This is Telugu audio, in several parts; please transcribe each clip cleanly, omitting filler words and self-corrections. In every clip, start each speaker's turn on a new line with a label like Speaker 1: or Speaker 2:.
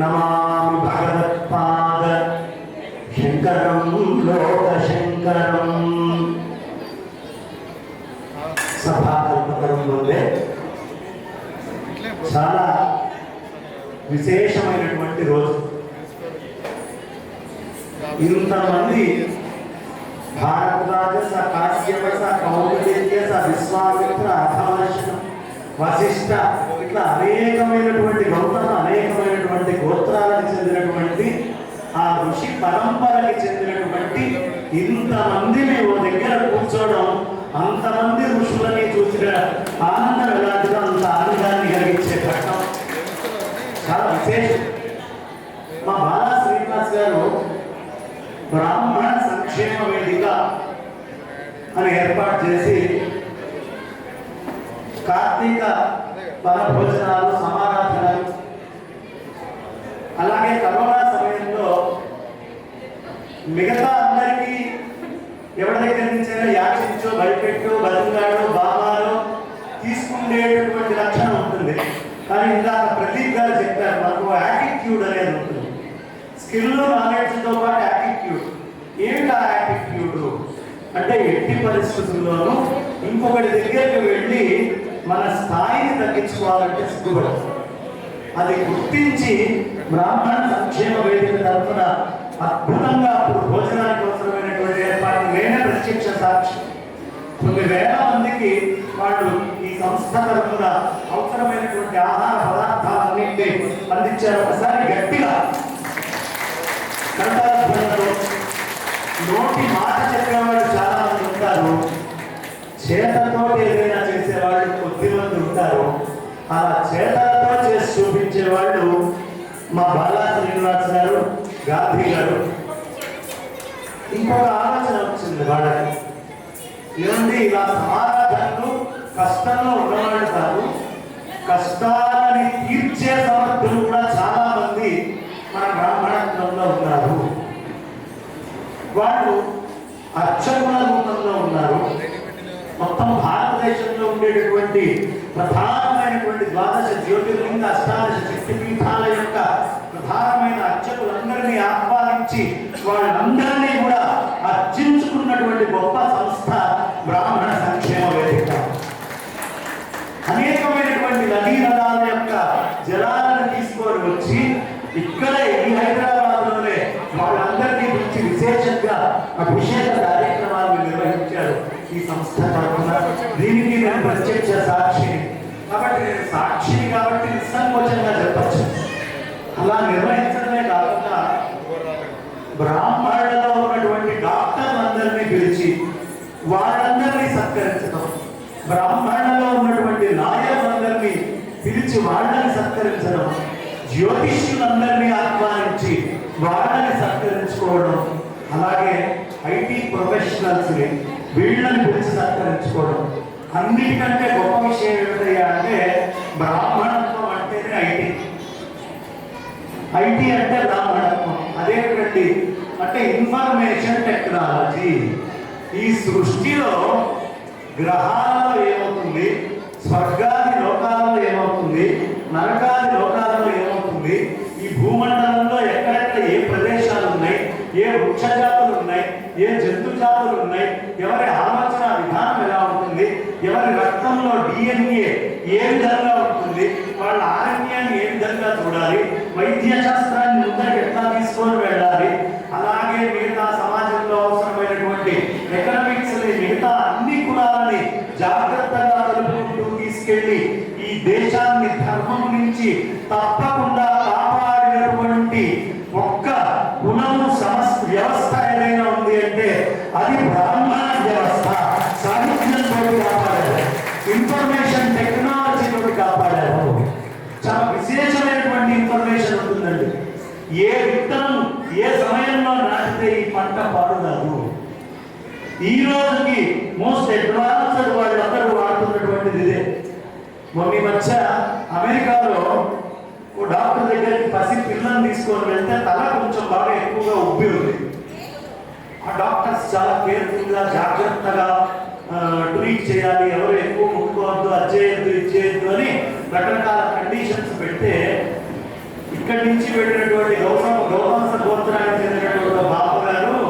Speaker 1: నమామి భగవత్పాద శంకరం లోకశంకరం. సభాకల్పకరం వల్లే చాలా విశేషమైనటువంటి రోజు. ఇంతమంది భారద్వాజ స కాశ్యప స కౌండిన్య స విశ్వామిత్ర అథమర్ష వశిష్ఠ ఇట్లా అనేకమైనటువంటి గౌతమ అనేకమైనటువంటి గోత్రాలకు చెందినటువంటి ఆ ఋషి పరంపరకి చెందినటువంటి ఇంతమందిని ఓ దగ్గర కూర్చోవడం, అంతమంది ఋషులని చూసిన ఆనందం ఎలాంటిదో అంత ఆనందాన్ని కలిగించే ఘట్టం చాలా విశేషం. మా బాలా శ్రీనివాస్ గారు బ్రాహ్మణ సంక్షేమ వేదిక అని ఏర్పాటు చేసి కార్తీక వనభోజనాలు, సమారాధనలు, అలాగే కరోనా సమయంలో మిగతా అందరికీ ఎవరి దగ్గర నుంచైనా యాచించో భయపెట్టో బతుకులాడో బాబాలో తీసుకునేటటువంటి లక్షణం ఉంటుంది. కానీ ఇందాక ప్రదీప్ గారు చెప్పారు, మనకు యాటిట్యూడ్ అనేది ఉంటుంది. స్కిల్ నాలెడ్జ్తో పాటు యాటిట్యూడ్. ఏంటి ఆ యాటిట్యూడ్ అంటే ఎట్టి పరిస్థితుల్లోనూ ఇంకొకటి దగ్గరికి వెళ్ళి మన స్థాయిని తగ్గించుకోవాలంటే సిగ్గుపడదు. అది గుర్తించి బ్రాహ్మణ సంక్షేమ వేదిక తరఫున అద్భుతంగా అప్పుడు భోజనానికి అవసరమైనటువంటి ఏర్పాటు నేనే ప్రత్యక్ష సాక్షి. కొన్ని వేల మందికి వాళ్ళు ఈ సంస్థ తరఫున అవసరమైనటువంటి ఆహార పదార్థాలన్నింటినీ అందించారు. ఒకసారి గట్టిగా కంఠాధ్వనితో. నోటి మాట చెప్పేవాళ్ళు చాలా మంది ఉంటారు, చేతతో ఏదైనా చేసేవాళ్ళు కొద్ది మంది ఉంటారు. అలా చేతలతో చేసి చూపించేవాళ్ళు మా బాలా శ్రీనివాస్ గారు, గాంధీ గారు. ఇంకొక ఆలోచన వచ్చింది వాళ్ళకి, ఏమండి ఇలా సమారాధనలు కష్టంలో ఉన్నవాళ్ళు కాదు, కష్టాలని తీర్చే సమర్థులు కూడా చాలా మంది మన బ్రాహ్మణత్వంలో ఉన్నారు. వాళ్ళు అర్చకుల రూపంలో ఉన్నారు. మొత్తం భారతదేశంలో ఉండేటటువంటి ప్రధానమైనటువంటి ద్వాదశ జ్యోతిర్లింగ అష్టాదశ శక్తిపీఠాల యొక్క ప్రధానమైన అర్చకులందరినీ ఆహ్వానించి వాళ్ళందరినీ కూడా అర్చించుకున్నటువంటి గొప్ప సంస్థ బ్రాహ్మణ సంక్షేమ వేదిక. అనేకమైనటువంటి నదీ నదాల యొక్క జలాలను తీసుకొని వచ్చి ఇక్కడే ఈ హైదరాబాద్లోనే వాళ్ళందరినీ గురించి విశేషంగా అభిషేక కార్యక్రమాలను నిర్వహించారు ఈ సంస్థ తరఫున. దీనికి నేను ప్రత్యక్ష సాక్షిని కాబట్టి, నేను సాక్షిని కాబట్టి నిస్సంకోచంగా చెప్పచ్చు. అలా నిర్వహించడమే కాకుండా బ్రాహ్మణులలో ఉన్నటువంటి డాక్టర్లందరినీ పిలిచి వాళ్ళందరినీ సత్కరించడం, బ్రాహ్మణులలో ఉన్నటువంటి నాయకులందరినీ పిలిచి వాళ్ళని సత్కరించడం, జ్యోతిష్యులందరినీ ఆహ్వానించి వాళ్ళని సత్కరించుకోవడం, అలాగే ఐటీ ప్రొఫెషనల్స్ని వీళ్ళని పిలిచి సత్కరించుకోవడం. అన్నిటికంటే గొప్ప విషయం ఏమిటయ్యా అంటే బ్రాహ్మణత్వం అంటేనే ఐటీ. ఐటీ అంటే బ్రాహ్మణత్వం. అదేమిటండి అంటే ఇన్ఫర్మేషన్ టెక్నాలజీ. ఈ సృష్టిలో గ్రహాలలో ఏమవుతుంది, స్వర్గాది లోకాలలో ఏమవుతుంది, నరకాది లోకాలలో ఏమవుతుంది, ఈ భూమండలంలో ఎక్కడెక్కడ ఏ ప్రదేశాలు ఉన్నాయి, ఏ వృక్ష జాతులు ఉన్నాయి, ఏ జంతు జాతులు ఉన్నాయి, ఎవరి ఆలోచన విధానం ఎలా ఉంటుంది, ఎవరి రక్తంలో DNA ఏ విధంగా ఉంటుంది, వాళ్ళ ఆరోగ్యాన్ని ఏ విధంగా చూడాలి, వైద్య శాస్త్రాన్ని ముందరికి ఎట్లా తీసుకొని వెళ్ళాలి, అలాగే మిగతా సమాజంలో అవసరమైనటువంటి ఎకనామిక్స్ మిగతా అన్ని కులాలని జాగ్రత్తగా కలుపుకుంటూ తీసుకెళ్లి ఈ దేశాన్ని ధర్మం నుంచి తప్పకుండా కాపాడినటువంటి ఒక్క గుణము సమస్త వ్యవస్థ ఏదైనా ఉంది అంటే అది బ్రాహ్మణ వ్యవస్థ. సాహిత్యంతో కాపాడారు, ఇన్ఫర్మేషన్ టెక్నాలజీతో కాపాడారు. చాలా విశేషమైనటువంటి ఇన్ఫర్మేషన్ ఉంటుందండి. ఏ విత్తనం ఏ సమయంలో నాటితే ఈ పంట పాడుగాదు. ఈ రోజుకి మోస్ట్ అడ్వాన్స్డ్ వాళ్ళందరూ వాడుతున్నటువంటిది ఇదే. మొన్న మధ్య అమెరికాలో ఓ డాక్టర్ దగ్గరికి పసి పిల్లల్ని తీసుకొని వెళ్తే తల కొంచెం బాగా ఎక్కువగా ఉబ్బి ఉంది. ఆ డాక్టర్స్ చాలా కేర్ఫుల్గా జాగ్రత్తగా ట్రీట్ చేయాలి, ఎవరు ఎక్కువ ముట్టుకోవద్దు, అది చేయొద్దు ఇది చేయొద్దు అని రకరకాల కండిషన్స్ పెడితే ఇక్కడి నుంచి వెళ్ళినటువంటి గౌతమ గోత్రానికి చెందినటువంటి బాబు గారు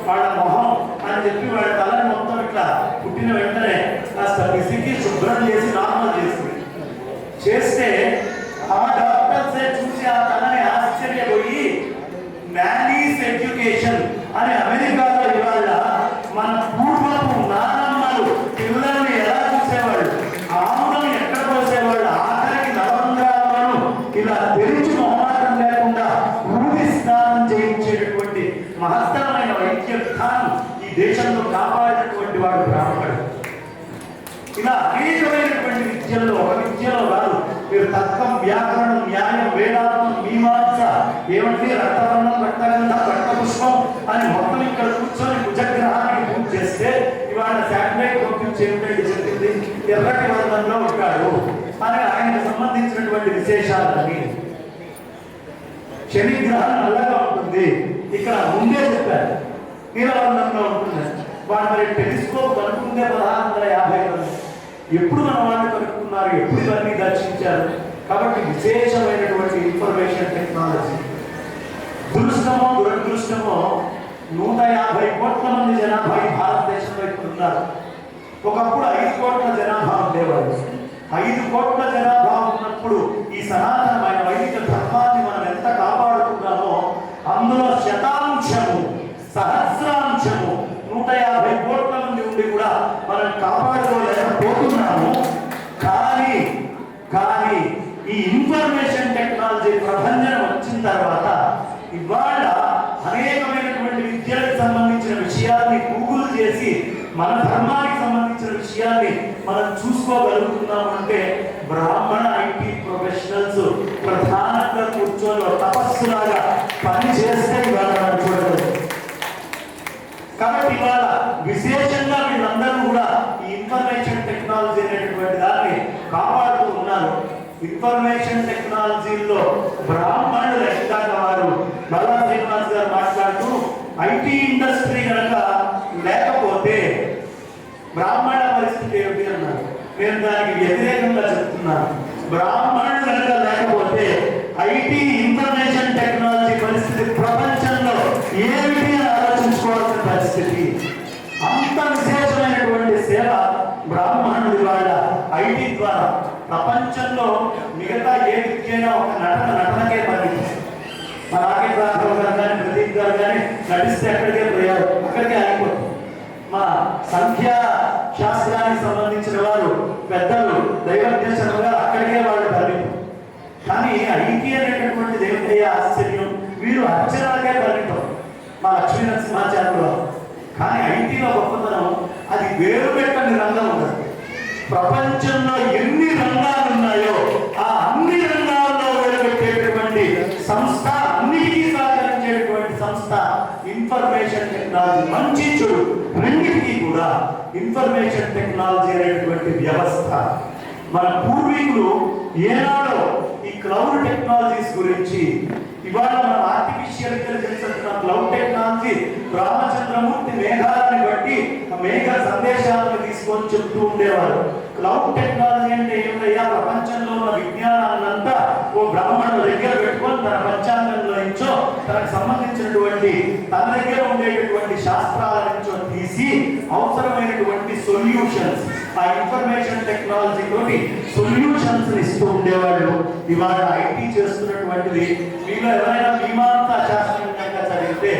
Speaker 1: వాళ్ళ మొహం అని చెప్పి వాళ్ళ తలని మొత్తం ఇట్లా పుట్టిన వెంటనే కాస్త పిసికి శుభ్రం చేసి నార్మల్ చేస్తే ఆ డాక్టర్స్ చూసి ఆ తలని ఆశ్చర్యపోయి మ్యానీస్ ఎడ్యుకేషన్ అని అమెరికాలో ఇవాళ మన పూర్వపు నానమ్మలు పిల్లల్ని ఎలా చూసేవాళ్ళు, ఆములను ఎక్కడ పోసేవాళ్ళు, ఆఖరికి నవరంధ్రాలను ఇలా తెరిచి మొహమాటం లేకుండా ఊరి స్నానం చేయించేటటువంటి మహత్తరమైన వైద్య విధానం ఈ దేశంలో కాపాడినటువంటి వాడు బ్రాహ్మణుడు. ఇలా అనేకమైనటువంటి విద్యల్లో ఒక విద్యలో కాదు, మీరు తర్కం, వ్యాకరణం, న్యాయం, వేదాంతం, మీమాంస, ఏమంటే రక్తవర్ణం, రక్తగంధ, రక్తపుష్పం అని మొత్తం ఇక్కడ కూర్చొని కుజగ్రహానికి పూజ చేస్తే ఇవాళ శాటిలైట్ పంపించేమిటంటే చెప్పింది ఎర్రటి వర్ణంలో ఉంటాడు అని ఆయనకు సంబంధించినటువంటి విశేషాలని. శనిగ్రహం నల్లగా ఉంటుంది, ఇక్కడ ముందే చెప్పారు నీలవర్ణంలో ఉంటుంది. వాడు మరి టెలిస్కోప్ కనుక్కుందే 1650 మంది. ఎప్పుడు మన వాళ్ళు కనుక్కున్నారు, ఎప్పుడు ఇవన్నీ దర్శించారు. కాబట్టి విశేషమైనటువంటి ఇన్ఫర్మేషన్ టెక్నాలజీ. దురదృష్టమో దురదృష్టమో 150 కోట్ల మంది జనాభా ఈ భారతదేశంలో ఇప్పుడు ఉన్నారు. ఒకప్పుడు 5 కోట్ల జనాభా ఉండేవాళ్ళు. 5 కోట్ల జనాభా ఉన్నప్పుడు ఈ సనాతనమైన వైదిక ధర్మాన్ని మనం ఎంత కాపాడుతున్నామో అందులో శతాంశము, సహస్రాంశము 150 కోట్ల మంది ఉండి కూడా మనం కాపాడుకోలేకపోతున్నాము. కానీ ఈ ఇన్ఫర్మేషన్ టెక్నాలజీ ప్రభంజనం వచ్చిన తర్వాత ఇవాళ అనేకమైనటువంటి విద్యలకు సంబంధించిన విషయాల్ని గూగుల్ చేసి మన ధర్మానికి సంబంధించిన విషయాన్ని మనం చూసుకోగలుగుతున్నాము. అంటే బ్రాహ్మణ ఐటీ ప్రొఫెషనల్స్ ప్రధానంగా కూర్చొని తపస్సులాగా పని చేస్తే ఇవాళ మనం చూడగలరు. కాబట్టి ఇవాళ విశేషంగా వీళ్ళందరూ కూడా ఈ ఇన్ఫర్మేషన్ టెక్నాలజీ అనేటటువంటి దాన్ని కాపాడుతూ ఉన్నారు. ఇన్ఫర్మేషన్ టెక్నాలజీలో బ్రాహ్మణులు ఎక్కాక వారు బాలా శ్రీనివాస్ గారు మాట్లాడుతూ ఐటీ ఇండస్ట్రీ కనుక లేకపోతే బ్రాహ్మణ పరిస్థితి ఏమిటి అన్నారు. నేను దానికి వ్యతిరేకంగా చెప్తున్నాను. బ్రాహ్మణులు కనుక లేకపోతే ఐటీ ఇన్ఫర్మేషన్ టెక్నాలజీ పరిస్థితి ప్రపంచంలో ఏమిటి అని ఆలోచించుకోవాల్సిన పరిస్థితి. అంత విశేషమైనటువంటి సేవ బ్రాహ్మణుడి వాళ్ళ ఐటీ ద్వారా ప్రపంచంలో మిగతా ఏ విద్యైనా ఒక నటనకే పరిమితం. మా రాకేష్ రాఘవ్ గారు కానీ ప్రదీప్ గారు కానీ నటిస్తే అక్కడికే పోయారు, అక్కడికే ఆగిపోతుంది. మా సంఖ్యా శాస్త్రానికి సంబంధించిన వారు పెద్దలు దైవజ్ఞశనుగా అక్కడికే వాళ్ళు పరిమితం. కానీ ఐటీ అనేటటువంటిది ఏమిటయ్యా ఆశ్చర్యం, వీరు అక్షరాలకే పరిమితం మా లక్ష్మీ నరసింహాచార్యులు. కానీ ఐటీలో గొప్పతనం అది వేరు పెట్టని రంగం ఉండదు. ప్రపంచంలో ఎన్ని రంగాలు ఉన్నాయో ఆ అన్ని రంగాల్లో వేరుపెట్టేటటువంటి సంస్థ, అన్నిటికీ సహకరించేటువంటి సంస్థ ఇన్ఫర్మేషన్ టెక్నాలజీ. మంచి చెడు రెండింటికి కూడా ఇన్ఫర్మేషన్ టెక్నాలజీ అనేటువంటి వ్యవస్థ. మన పూర్వీకులు ఏనాడో ఈ క్లౌడ్ టెక్నాలజీస్ గురించి, ఇవాళ మనం ఆర్టిఫిషియల్ ఇంటెలిజెన్స్ అంటున్న క్లౌడ్ టెక్నాలజీ, రామచంద్రమూర్తి మేఘాలని బట్టి ఆ మేఘ సందేశాలను తీసుకొని చెప్తూ ఉండేవారు. క్లౌడ్ టెక్నాలజీ అంటే ఏమిటయ్యా, ప్రపంచంలో ఉన్న విజ్ఞానాన్నంతా ఓ బ్రాహ్మణుల దగ్గర పెట్టుకొని తన పంచాంగంలో నుంచో తనకు సంబంధించినటువంటి తన దగ్గర ఉండేటటువంటి శాస్త్రాల నుంచో తీసి అవసరమైనటువంటి సొల్యూషన్స్, ఆ ఇన్ఫర్మేషన్ టెక్నాలజీ తోటి సొల్యూషన్స్ ఇస్తూ ఉండేవాళ్ళు. ఇవాళ ఐటీ చేస్తున్నటువంటిది. మీలో ఎవరైనా మీమాంసా శాస్త్రం కనుక చదివితే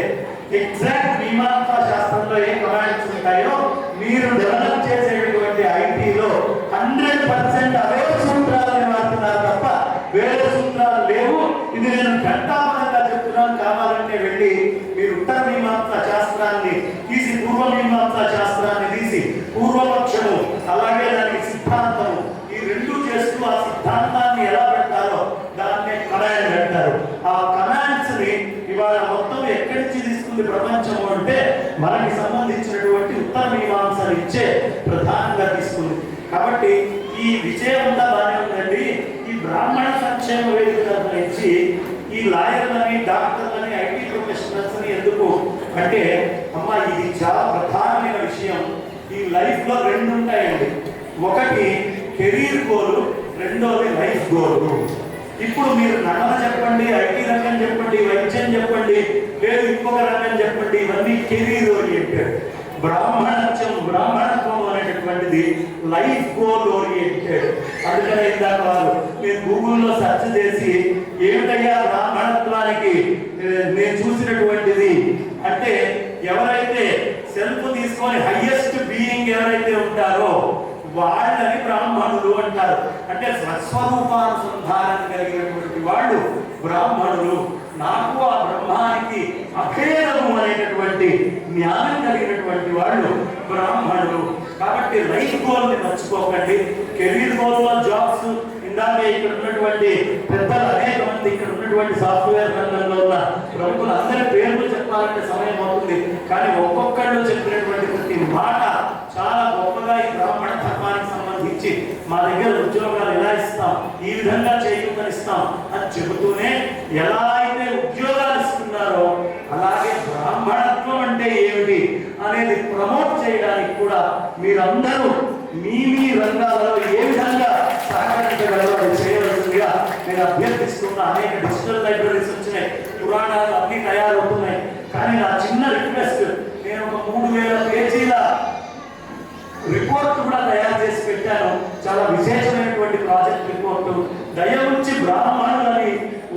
Speaker 1: ఎగ్జాక్ట్ మీమాంసా శాస్త్రంలో ఏ కమాండ్స్ ఉంటాయో మీరు డెవలప్ చేసేటటువంటి ఐటీలో 100% అవే సూత్రాలని వాడుతున్నారు తప్ప వేరే సూత్రాలు లేవు. ఇది నేను ఘంటాపరంగా చెప్తున్నాను. కావాలంటే వెళ్ళి మీరు ఉత్తర మీమాంసా శాస్త్రాన్ని తీసి పూర్వ మీమాంసా శాస్త్రాన్ని తీసి పూర్వపక్షము అలాగే దానికి సిద్ధాంతము ఈ రెండు చేస్తూ ఆ సిద్ధాంతాన్ని ఎలా పెడతారో దాన్నే కమాండ్ పెడతారు. ఆ కమాండ్స్ ని ఇవాళ మొత్తం ఎక్కడి నుంచి తీసుకుంది ప్రపంచము అంటే మనకి సంబంధించినటువంటి ఉత్తర మీమాంసలు ఇచ్చే ప్రధానంగా తీసుకుంది. కాబట్టి ఈ విషయం అంతా బాగానే ఉందండి. ఈ బ్రాహ్మణ సంక్షేమ వేదిక నుంచి ఈ లాయర్లని, డాక్టర్లని, ఐటీ ప్రొఫెషనల్స్ ని ఎందుకు అంటే అమ్మా ఇది చాలా ప్రధానమైన విషయం. ఈ లైఫ్ లో రెండు ఉంటాయండి. ఒకటి కెరీర్ గోల్, రెండోది లైఫ్ గోల్. ఇప్పుడు మీరు నటన చెప్పండి, ఐటీ రంగం చెప్పండి, వైద్యం చెప్పండి, లేదు ఇంకొక రంగం చెప్పండి, ఇవన్నీ కెరీర్ ఓరియంటెడ్. బ్రాహ్మణత్వం అనేటటువంటిది లైఫ్ గోల్ ఓరియంటెడ్. అందుకనే ఇందాక వారు మీరు గూగుల్లో సెర్చ్ చేసి ఏమిటయ్యా బ్రాహ్మణత్వానికి నేను చూసినటువంటిది అంటే, ఎవరైతే సెల్ఫ్ తీసుకొని హైయెస్ట్ బీయింగ్ ఎవరైతే ఉంటారో వాళ్ళని బ్రాహ్మణులు అంటారు. అంటే స్వస్వరూపానుసంధానం కలిగినటువంటి వాళ్ళు బ్రాహ్మణులు. నాకు ఆ బ్రహ్మానికి అభేదము అనేటటువంటి జ్ఞానం కలిగినటువంటి వాళ్ళు బ్రాహ్మణులు. కాబట్టి లైఫ్ గోల్ని మర్చిపోకండి. కెరీర్ గోల్లో జాబ్స్ ఇందాకే ఇక్కడ ఉన్నటువంటి పెద్దలు అనేక మంది, ఇక్కడ ఉన్నటువంటి సాఫ్ట్వేర్ రంగంలో ఉన్న ప్రముఖులు అందరి పేర్లు చెప్పాలంటే సమయం అవుతుంది. కానీ ఒక్కొక్కళ్ళు చెప్పినటువంటి ప్రతి మాట చాలా గొప్పగా ఈ బ్రాహ్మణ ధర్మానికి సంబంధించి మా దగ్గర ఉద్యోగాలు ఎలా ఇస్తాం, ఈ విధంగా చేయగలిస్తాం అని చెబుతూనే ఎలా అయితే ఉద్యోగాలు ఇస్తున్నారో అలాగే బ్రాహ్మణత్వం అంటే ఏమిటి అనేది ప్రమోట్ చేయడానికి కూడా మీరందరూ మీ రంగాలలో ఏ విధంగా సహకరించగలరో చేయవలసిందిగా నేను అభ్యర్థిస్తున్నా. అనేక డిజిటల్ లైబ్రరీస్ వచ్చినాయి, పురాణాలు అన్ని తయారవుతున్నాయి. కానీ నా చిన్న రిక్వెస్ట్, నేను ఒక 3000 పేజీల రిపోర్ట్ కూడా తయారు చేసి పెట్టాను. చాలా విశేషమైనటువంటి ప్రాజెక్ట్ రిపోర్టు. దయ ఉంచి బ్రాహ్మణులని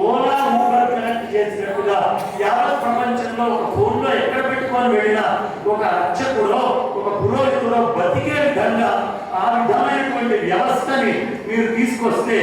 Speaker 1: ఓలా ఊబర్ కనెక్ట్ చేసినట్టుగా యావత్ ప్రపంచంలో ఒక ఫోన్లో ఎక్కడ పెట్టుకొని వెళ్ళినా ఒక అర్చకుడో ఒక పురోహితుడో బతికే విధంగా ఆ విధమైనటువంటి వ్యవస్థని మీరు తీసుకొస్తే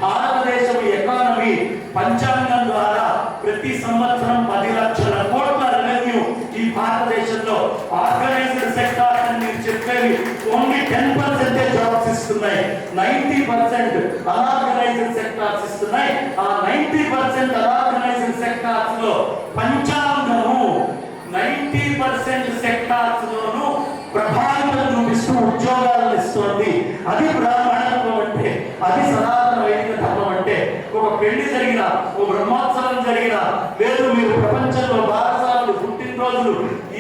Speaker 1: భారతదేశం ఎకానమీ పంచాంగం ద్వారా ప్రతి సంవత్సరం 10 లక్షల కోట్ల రెవెన్యూ ఈ భారతదేశంలో ఆర్గనైజ్డ్ సెక్టార్ అని మీరు చెప్పేవి ఓన్లీ 10% జాబ్స్ ఇస్తున్నాయి, 90% అనార్గనైజ్డ్ సెక్టార్స్ ఇస్తున్నాయి. ఆ 90% అనార్గనైజ్డ్ సెక్టార్స్ లో పంచాంగము 90% సెక్టార్స్ లోను ప్రభావితం చూపిస్తూ ఉద్యోగాలను ఇస్తుంది. అది బ్రాహ్మణత్వం అంటే, అది సనాతన వైదిక ధర్మం అంటే. ఒక పెళ్లి జరిగినా, ఒక బ్రహ్మోత్సవం జరిగినా, లేదు మీరు ప్రపంచంలో బారసాలు, పుట్టినరోజులు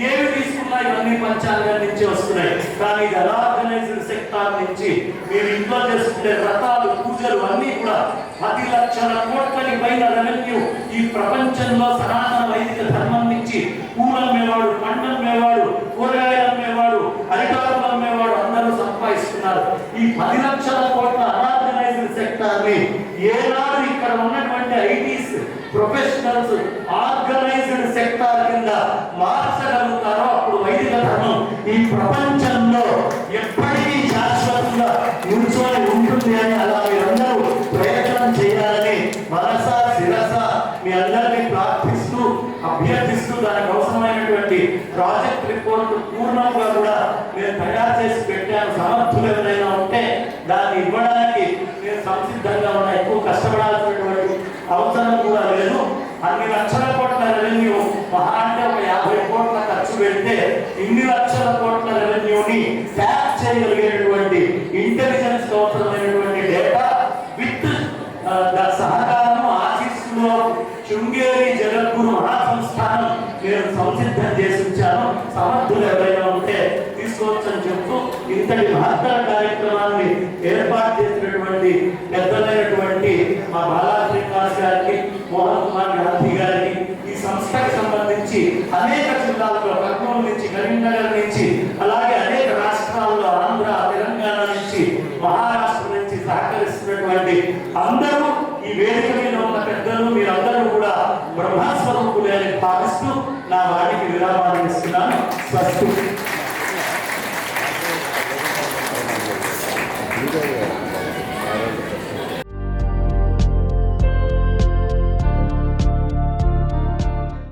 Speaker 1: ఏవి తీసుకున్నా ఇవన్నీ పంచాంగం నుంచి వస్తున్నాయి. కానీ ఇది అనార్గనైజ్డ్ సెక్టార్ నుంచి మీరు ఇంట్లో చేసుకునే వ్రతాలు, పూజలు అన్నీ కూడా 10 లక్షల కోట్లకి పైన రెవెన్యూ ఈ ప్రపంచంలో సనాతన వైదిక ధర్మం నుంచి పూలమ్మేవాడు, పండమ్మేవాడు, కూరగాయలు అమ్మేవాడు, అరిటాకులు అమ్మేవాడు అందరూ సంపాదిస్తున్నారు. ఈ 10 లక్షల కోట్ల అనార్గనైజ్డ్ సెక్టార్ ని ఏనాడు ఇక్కడ ఉన్నటువంటి ఐటీస్ ప్రొఫెషనల్స్ ఆర్గనైజ్డ్ సెక్టార్ కింద మార్చగలుగుతారో అప్పుడు వైదిక ధర్మం ఈ ప్రపంచంలో ఎప్పటికీ శాశ్వతంగా నిల్చొని ఉంటుంది అని అలా మీరందరూ ప్రయత్నం చేయాలని మనస శిరస మీ అందరినీ ప్రార్థిస్తూ అభ్యర్థిస్తూ దానికి అవసరమైనటువంటి ప్రాజెక్ట్ రిపోర్ట్ పూర్ణంగా కూడా నేను తయారు చేసి పెట్టాను. సమర్థులు ఎవరైనా ఉంటే దాన్ని ఇవ్వడానికి నేను సంసిద్ధంగా ఉన్నా. ఎక్కువ కష్టపడాల్సినటువంటి అవసరం కూడా లేదు. అన్ని లక్షల కోట్ల రెవెన్యూ మహా అంటే ఒక 50 కోట్ల ఖర్చు పెడితే ఇన్ని లక్షల కోట్ల రెవెన్యూని ట్యాప్ చేయగలిగేటువంటి ఇంటెలిజెన్స్ అవసరమైనటువంటి డేటా విత్ సహకారం ఆశీస్సులో శృంగేరి జగద్గురు మహాసంస్థానం నేను సంసిద్ధం చేసి ఉంచాను. సమర్థులు ఎవరైనా ఉంటే తీసుకోవచ్చని చెప్తూ ఇంతటి మహత్తర కార్యక్రమాన్ని ఏర్పాటు చేసినటువంటి పెద్దలైనటువంటి మా బాలా శ్రీనివాస్ గారికి, మోహన్ కుమార్ గాంధీ గారికి, ఈ సంస్థకి సంబంధించి అనేక జిల్లాల్లో కర్నూలు నుంచి, కరీంనగర్ నుంచి, అలాగే అనేక రాష్ట్రాల్లో ఆంధ్ర, తెలంగాణ నుంచి, మహారాష్ట్ర నుంచి సహకరిస్తున్నటువంటి అందరూ ఈ వేదిక మీద ఉన్న పెద్దలు మీరందరూ కూడా బ్రహ్మస్వరూపులే అని భావిస్తూ నా వాటికి విరామాన్ని ఇస్తున్నాను. స్వస్తి.